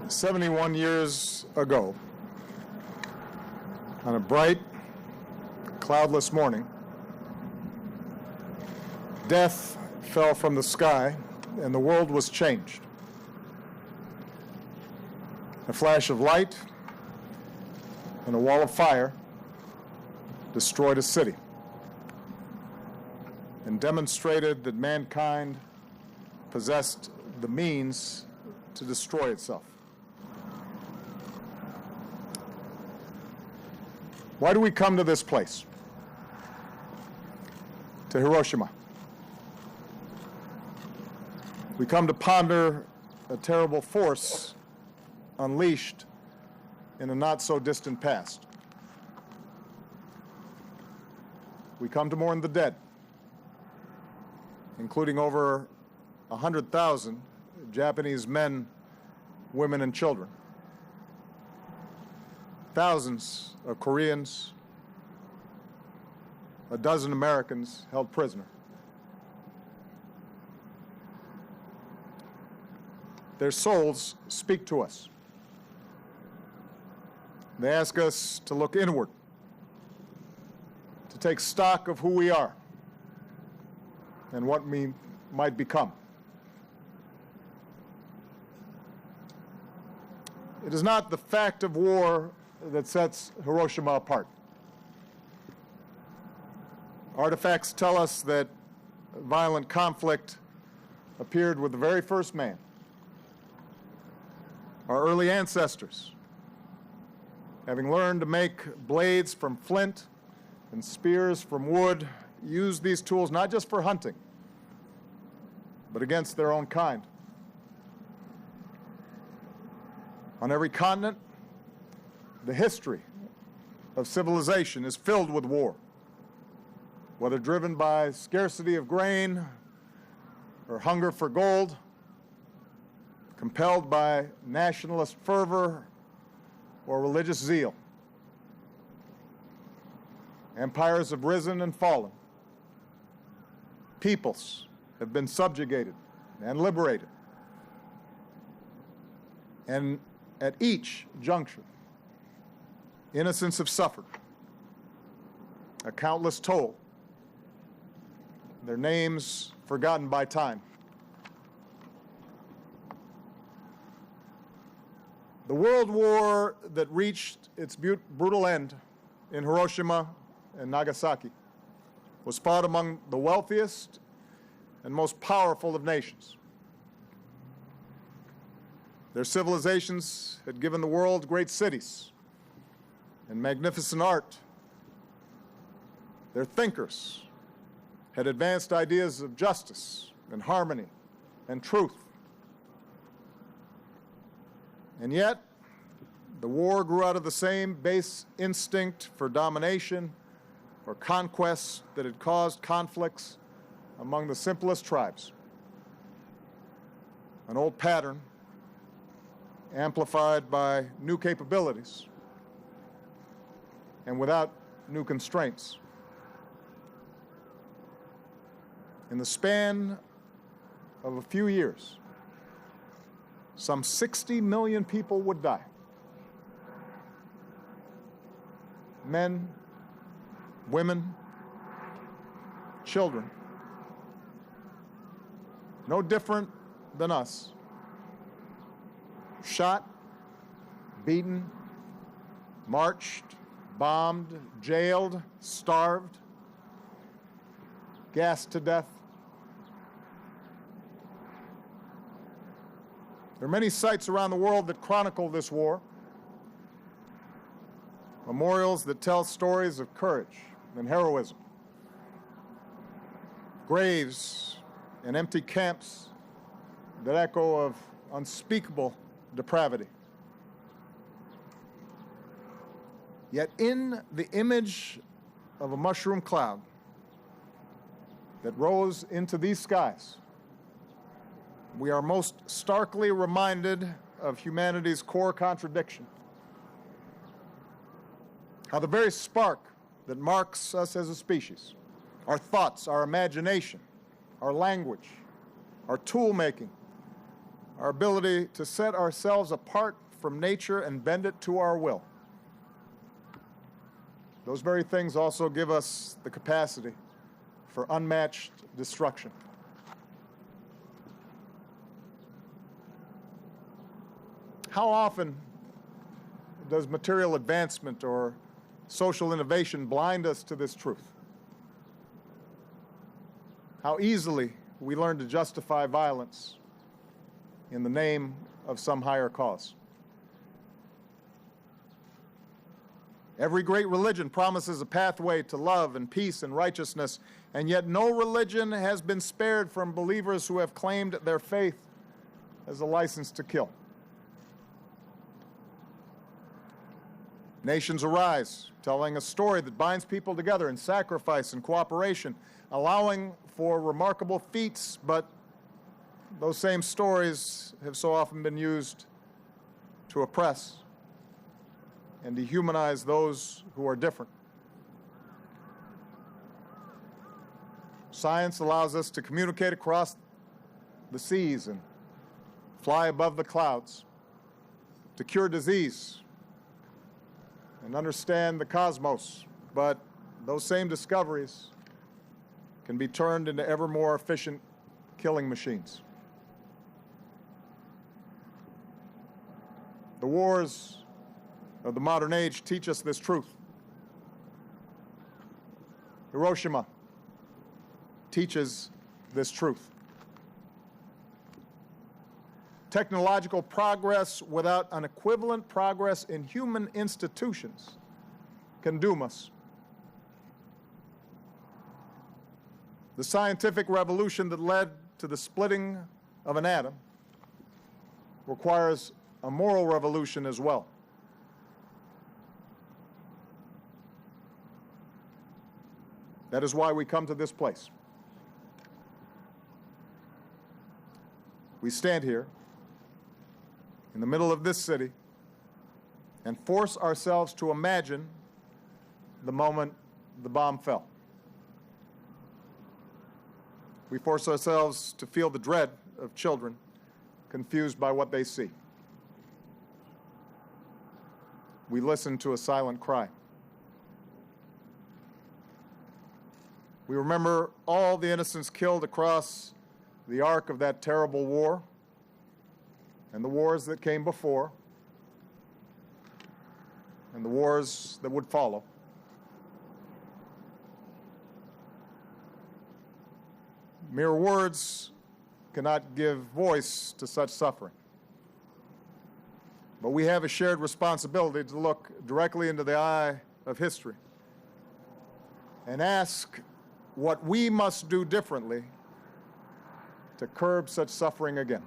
71 years ago, on a bright, cloudless morning, death fell from the sky and the world was changed. A flash of light and a wall of fire destroyed a city and demonstrated that mankind possessed the means to destroy itself. Why do we come to this place, to Hiroshima? We come to ponder a terrible force unleashed in a not-so-distant past. We come to mourn the dead, including over 100,000 Japanese men, women, and children. Thousands of Koreans, a dozen Americans held prisoner. Their souls speak to us. They ask us to look inward, to take stock of who we are and what we might become. It is not the fact of war that sets Hiroshima apart. Artifacts tell us that violent conflict appeared with the very first man. Our early ancestors, having learned to make blades from flint and spears from wood, used these tools not just for hunting, but against their own kind. On every continent, the history of civilization is filled with war, whether driven by scarcity of grain or hunger for gold, compelled by nationalist fervor or religious zeal. Empires have risen and fallen. Peoples have been subjugated and liberated. And at each juncture, innocents have suffered a countless toll, their names forgotten by time. The world war that reached its brutal end in Hiroshima and Nagasaki was fought among the wealthiest and most powerful of nations. Their civilizations had given the world great cities and magnificent art. Their thinkers had advanced ideas of justice and harmony and truth. And yet, the war grew out of the same base instinct for domination or conquest that had caused conflicts among the simplest tribes. An old pattern amplified by new capabilities and without new constraints. In the span of a few years, some 60 million people would die. Men, women, children. No different than us. Shot, beaten, marched, bombed, jailed, starved, gassed to death. There are many sites around the world that chronicle this war. Memorials that tell stories of courage and heroism. Graves and empty camps that echo of unspeakable depravity. Yet in the image of a mushroom cloud that rose into these skies, we are most starkly reminded of humanity's core contradiction. How the very spark that marks us as a species, our thoughts, our imagination, our language, our tool making, our ability to set ourselves apart from nature and bend it to our will. Those very things also give us the capacity for unmatched destruction. How often does material advancement or social innovation blind us to this truth? How easily we learn to justify violence in the name of some higher cause. Every great religion promises a pathway to love and peace and righteousness, and yet no religion has been spared from believers who have claimed their faith as a license to kill. Nations arise, telling a story that binds people together in sacrifice and cooperation, allowing for remarkable feats, but those same stories have so often been used to oppress and dehumanize those who are different. Science allows us to communicate across the seas and fly above the clouds, to cure disease and understand the cosmos, but those same discoveries can be turned into ever more efficient killing machines. The wars of the modern age teach us this truth. Hiroshima teaches this truth. Technological progress without an equivalent progress in human institutions can doom us. The scientific revolution that led to the splitting of an atom requires a moral revolution as well. That is why we come to this place. We stand here in the middle of this city and force ourselves to imagine the moment the bomb fell. We force ourselves to feel the dread of children confused by what they see. We listen to a silent cry. We remember all the innocents killed across the arc of that terrible war and the wars that came before and the wars that would follow. Mere words cannot give voice to such suffering. But we have a shared responsibility to look directly into the eye of history and ask what we must do differently to curb such suffering again.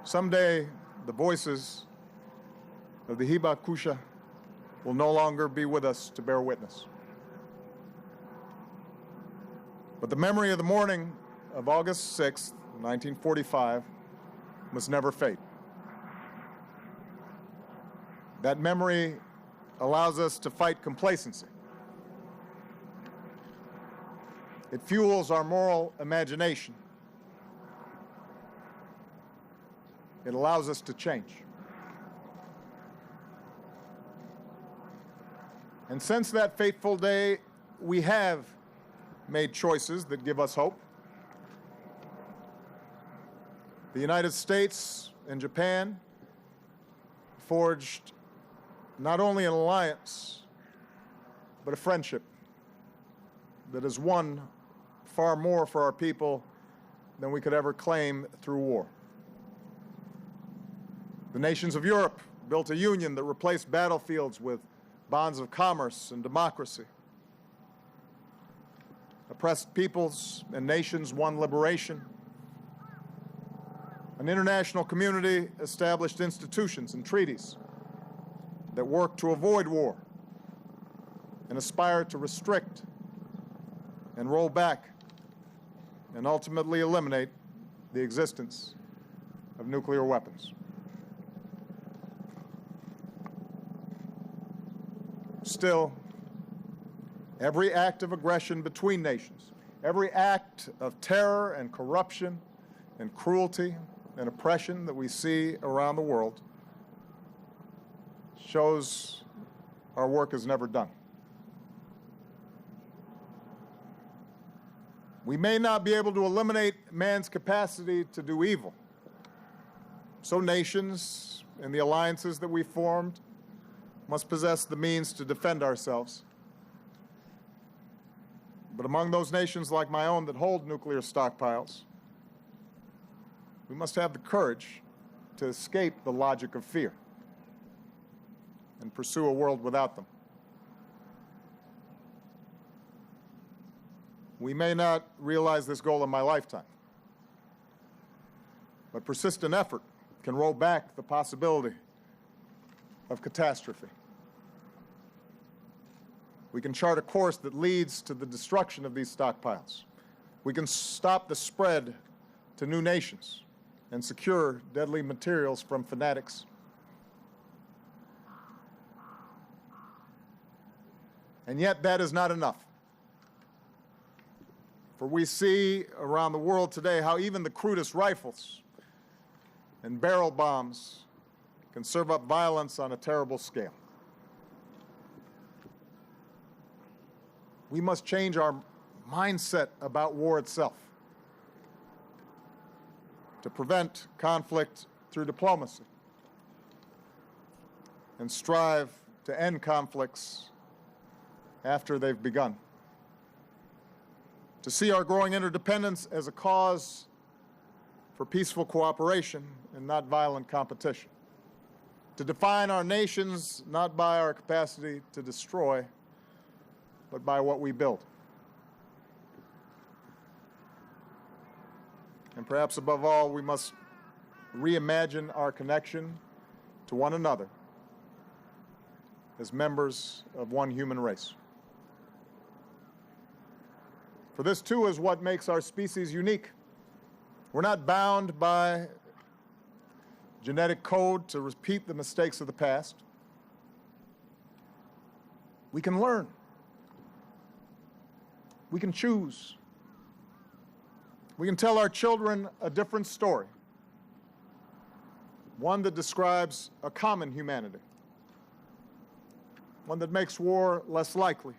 Someday, the voices of the Hibakusha will no longer be with us to bear witness. But the memory of the morning of August 6th, 1945, must never fade. That memory allows us to fight complacency. It fuels our moral imagination. It allows us to change. And since that fateful day, we have made choices that give us hope. The United States and Japan forged not only an alliance, but a friendship that has won far more for our people than we could ever claim through war. The nations of Europe built a union that replaced battlefields with bonds of commerce and democracy. Oppressed peoples and nations won liberation. An international community established institutions and treaties that work to avoid war and aspire to restrict and roll back and ultimately eliminate the existence of nuclear weapons. Still, every act of aggression between nations Every act of terror and corruption and cruelty and oppression that we see around the world shows our work is never done. We may not be able to eliminate man's capacity to do evil. So nations and the alliances that we formed must possess the means to defend ourselves. But among those nations like my own that hold nuclear stockpiles, we must have the courage to escape the logic of fear and pursue a world without them. We may not realize this goal in my lifetime, but persistent effort can roll back the possibility of catastrophe. We can chart a course that leads to the destruction of these stockpiles. We can stop the spread to new nations and secure deadly materials from fanatics. And yet that is not enough. For we see around the world today how even the crudest rifles and barrel bombs can serve up violence on a terrible scale. We must change our mindset about war itself to prevent conflict through diplomacy and strive to end conflicts after they've begun. To see our growing interdependence as a cause for peaceful cooperation and not violent competition. To define our nations not by our capacity to destroy, but by what we build. And perhaps above all, we must reimagine our connection to one another as members of one human race. For this, too, is what makes our species unique. We're not bound by genetic code to repeat the mistakes of the past. We can learn. We can choose. We can tell our children a different story, one that describes a common humanity, one that makes war less likely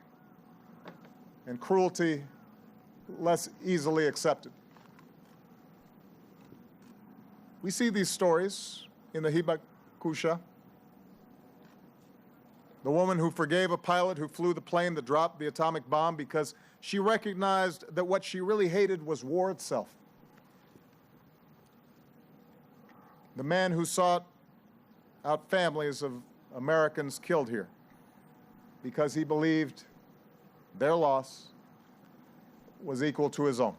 and cruelty less easily accepted. We see these stories in the Hibakusha, the woman who forgave a pilot who flew the plane that dropped the atomic bomb because she recognized that what she really hated was war itself. The man who sought out families of Americans killed here because he believed their loss was equal to his own.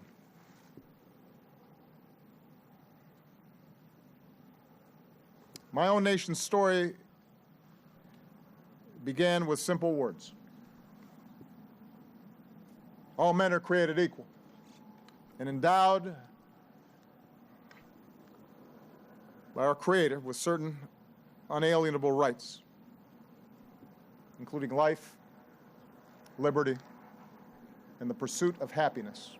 My own nation's story began with simple words. All men are created equal and endowed by our Creator with certain unalienable rights, including life, liberty, and the pursuit of happiness.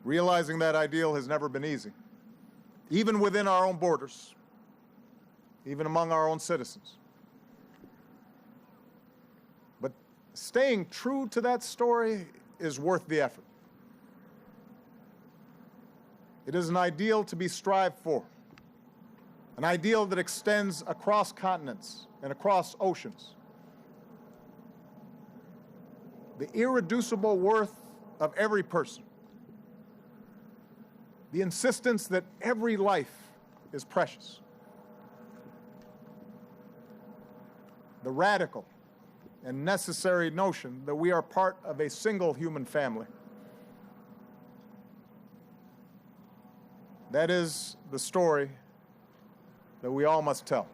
Realizing that ideal has never been easy, even within our own borders, even among our own citizens. But staying true to that story is worth the effort. It is an ideal to be strived for, an ideal that extends across continents and across oceans. The irreducible worth of every person, the insistence that every life is precious, the radical and necessary notion that we are part of a single human family. That is the story that we all must tell.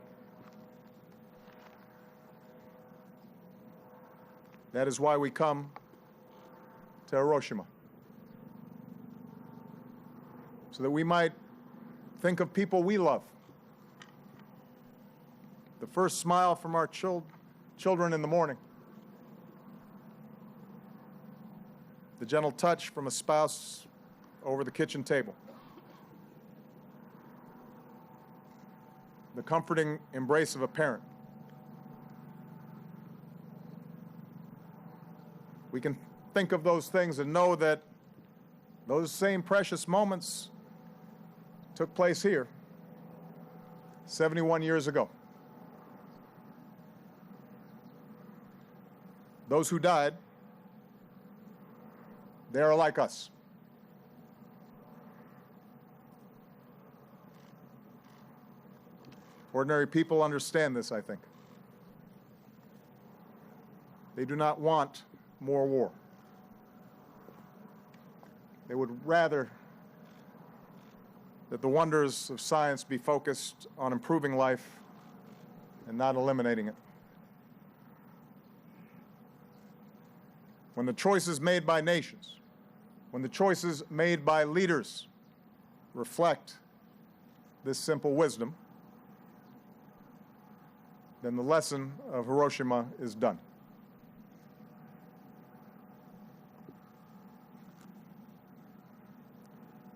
That is why we come to Hiroshima, so that we might think of people we love. The first smile from our children in the morning, the gentle touch from a spouse over the kitchen table, the comforting embrace of a parent. We can think of those things and know that those same precious moments took place here 71 years ago. Those who died, they are like us. Ordinary people understand this, I think. They do not want more war. They would rather that the wonders of science be focused on improving life and not eliminating it. When the choices made by nations, when the choices made by leaders reflect this simple wisdom, then the lesson of Hiroshima is done.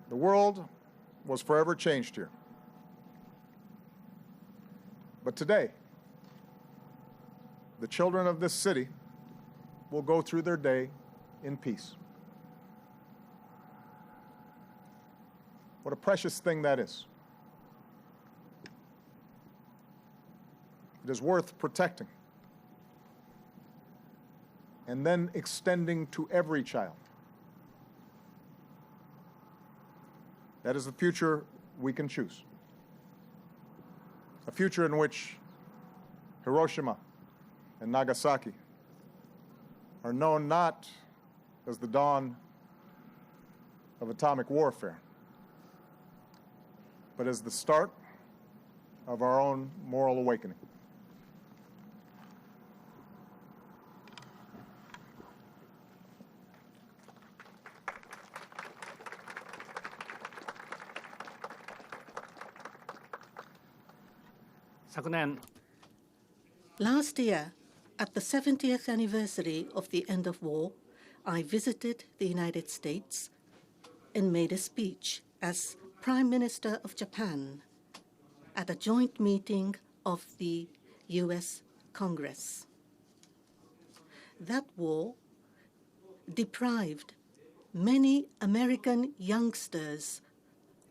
The world was forever changed here. But today, the children of this city will go through their day in peace. What a precious thing that is. It is worth protecting and then extending to every child. That is the future we can choose. A future in which Hiroshima and Nagasaki are known not as the dawn of atomic warfare, but as the start of our own moral awakening. Last year, at the 70th anniversary of the end of war, I visited the United States and made a speech as Prime Minister of Japan at a joint meeting of the U.S. Congress. That war deprived many American youngsters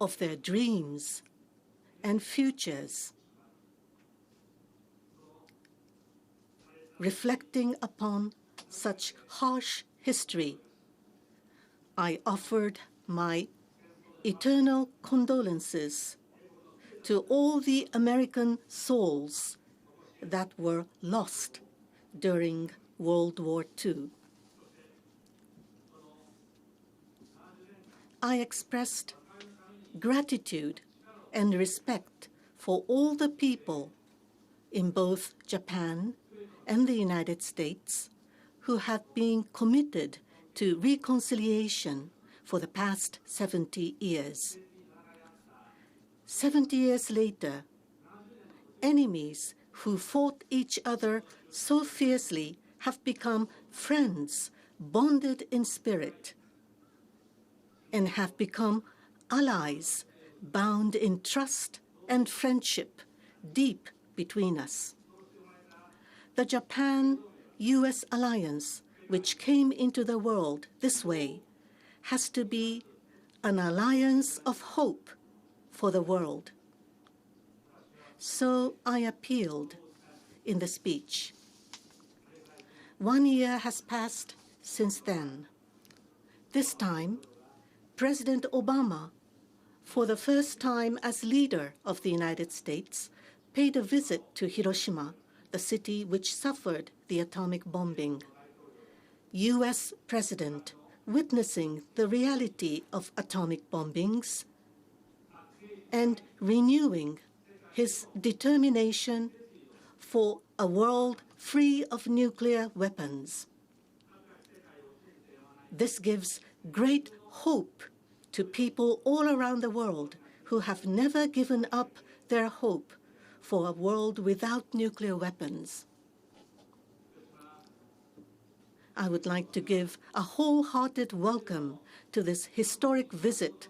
of their dreams and futures. Reflecting upon such harsh history, I offered my eternal condolences to all the American souls that were lost during World War II. I expressed gratitude and respect for all the people in both Japan and the United States who have been committed to reconciliation for the past 70 years. 70 years later, enemies who fought each other so fiercely have become friends, bonded in spirit, and have become allies, bound in trust and friendship deep between us. The Japan-US alliance, which came into the world this way, has to be an alliance of hope for the world. So I appealed in the speech. 1 year has passed since then. This time, President Obama, for the first time as leader of the United States, paid a visit to Hiroshima, the city which suffered the atomic bombing. U.S. President, witnessing the reality of atomic bombings and renewing his determination for a world free of nuclear weapons. This gives great hope to people all around the world who have never given up their hope for a world without nuclear weapons. I would like to give a wholehearted welcome to this historic visit,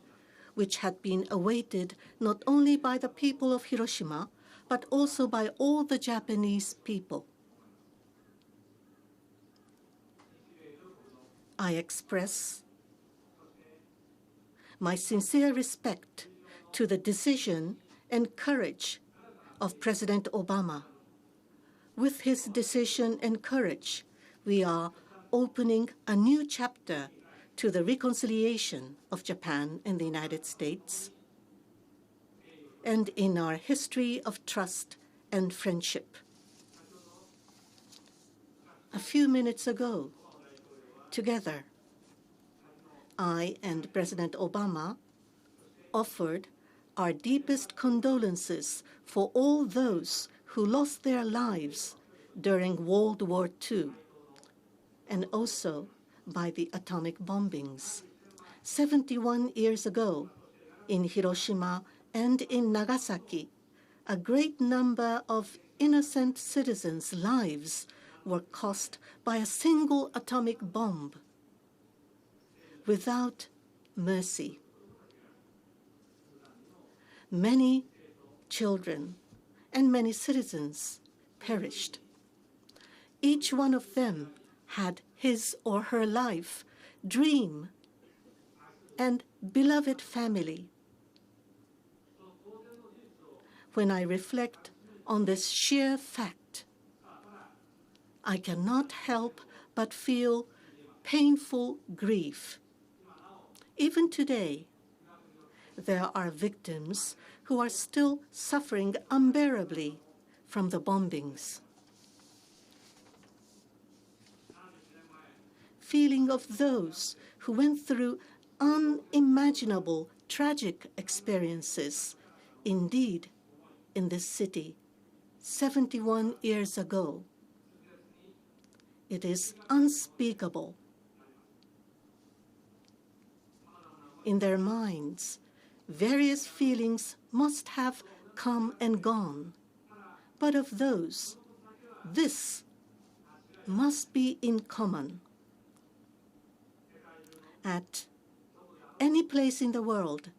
which had been awaited not only by the people of Hiroshima, but also by all the Japanese people. I express my sincere respect to the decision and courage of President Obama. With his decision and courage, we are opening a new chapter to the reconciliation of Japan and the United States, and in our history of trust and friendship. A few minutes ago, together, I and President Obama offered our deepest condolences for all those who lost their lives during World War II, and also by the atomic bombings. 71 years ago, in Hiroshima and in Nagasaki, a great number of innocent citizens' lives were cost by a single atomic bomb without mercy. Many children and many citizens perished. Each one of them had his or her life, dream, and beloved family. When I reflect on this sheer fact, I cannot help but feel painful grief. Even today, there are victims who are still suffering unbearably from the bombings. Feeling of those who went through unimaginable tragic experiences, indeed, in this city 71 years ago. It is unspeakable. In their minds, various feelings must have come and gone, but of those, this must be in common. At any place in the world,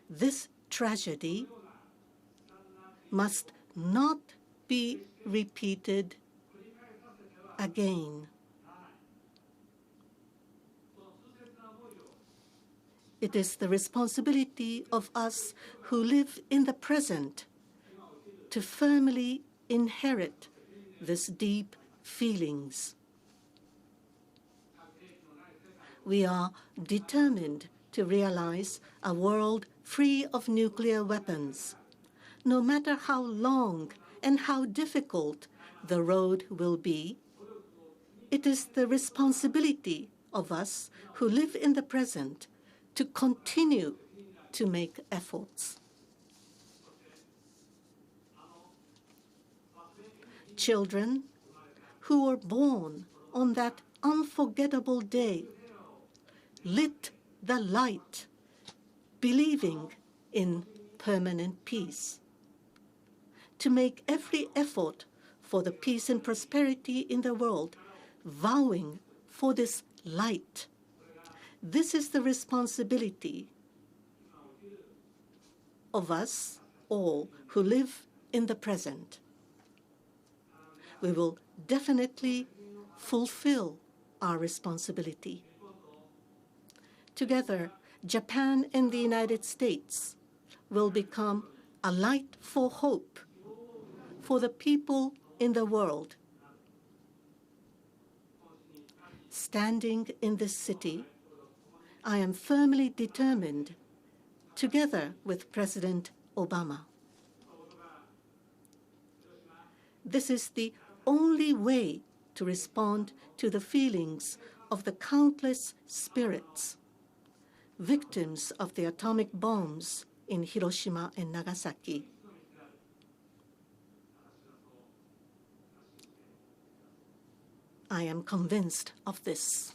this tragedy must not be repeated again. It is the responsibility of us who live in the present to firmly inherit these deep feelings. We are determined to realize a world free of nuclear weapons. No matter how long and how difficult the road will be, it is the responsibility of us who live in the present to continue to make efforts. Children who were born on that unforgettable day lit the light, believing in permanent peace. To make every effort for the peace and prosperity in the world, vowing for this light. This is the responsibility of us all who live in the present. We will definitely fulfill our responsibility. Together, Japan and the United States will become a light for hope for the people in the world. Standing in this city, I am firmly determined, together with President Obama. This is the only way to respond to the feelings of the countless spirits, victims of the atomic bombs in Hiroshima and Nagasaki. I am convinced of this.